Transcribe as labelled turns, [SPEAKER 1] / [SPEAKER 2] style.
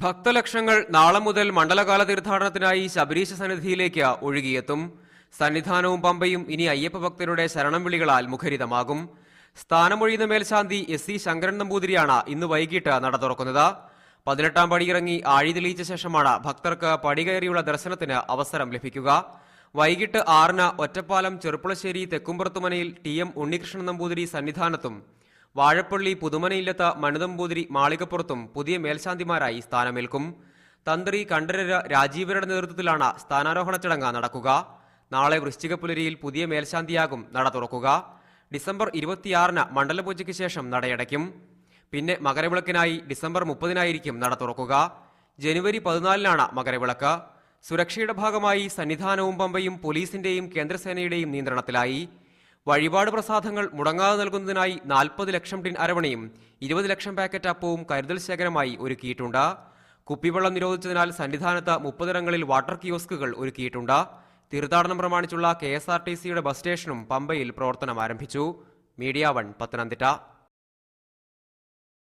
[SPEAKER 1] ഭക്തലക്ഷങ്ങൾ നാളെ മുതൽ മണ്ഡലകാല തീർത്ഥാടനത്തിനായി ശബരീശ സന്നിധിയിലേക്ക് ഒഴുകിയെത്തും. സന്നിധാനവും പമ്പയും ഇനി അയ്യപ്പ ഭക്തരുടെ ശരണം വിളികളാൽ മുഖരിതമാകും. സ്ഥാനമൊഴിയുന്ന മേൽശാന്തി SC ശങ്കരൻ നമ്പൂതിരിയാണ് ഇന്ന് വൈകിട്ട് നട തുറക്കുന്നത്. 18ാം പടിയിറങ്ങി ആഴി തെളിയിച്ച ശേഷമാണ് ഭക്തർക്ക് പടികയറിയുള്ള ദർശനത്തിന് അവസരം ലഭിക്കുക. വൈകിട്ട് 6-ന് ഒറ്റപ്പാലം ചെറുപ്പുളശ്ശേരി തെക്കുംപുറത്തുമനയിൽ TM ഉണ്ണികൃഷ്ണൻ നമ്പൂതിരി സന്നിധാനത്തും വാഴപ്പള്ളി പുതുമനയില്ലത്ത് മനുനമ്പൂതിരി മാളികപ്പുറത്തും പുതിയ മേൽശാന്തിമാരായി സ്ഥാനമേൽക്കും. തന്ത്രി കണ്ഠരര് രാജീവരുടെ നേതൃത്വത്തിലാണ് സ്ഥാനാരോഹണ ചടങ്ങ് നടക്കുക. നാളെ വൃശ്ചികപ്പുലരിയിൽ പുതിയ മേൽശാന്തിയാകും നട തുറക്കുക. ഡിസംബർ 26-ന് മണ്ഡലപൂജയ്ക്ക് ശേഷം നടയടയ്ക്കും. പിന്നെ മകരവിളക്കിനായി ഡിസംബർ 30-നായിരിക്കും നട തുറക്കുക. ജനുവരി 14-നാണ് മകരവിളക്ക്. സുരക്ഷയുടെ ഭാഗമായി സന്നിധാനവും പമ്പയും പോലീസിന്റെയും കേന്ദ്രസേനയുടെയും നിയന്ത്രണത്തിലായി. വഴിപാട് പ്രസാദങ്ങൾ മുടങ്ങാതെ നൽകുന്നതിനായി 40 ലക്ഷം ടിൻ അരവണയും 20 ലക്ഷം പാക്കറ്റ് അപ്പവും കരുതൽ ശേഖരമായി ഒരുക്കിയിട്ടുണ്ട്. കുപ്പിവെള്ളം നിരോധിച്ചതിനാൽ സന്നിധാനത്ത് 30 ഇടങ്ങളിൽ വാട്ടർ കിയോസ്കുകൾ ഒരുക്കിയിട്ടുണ്ട്. തീർത്ഥാടനം പ്രമാണിച്ചുള്ള KSRTCയുടെ ബസ് സ്റ്റേഷനും പമ്പയിൽ പ്രവർത്തനം ആരംഭിച്ചു. മീഡിയ 1 പത്തനംതിട്ട.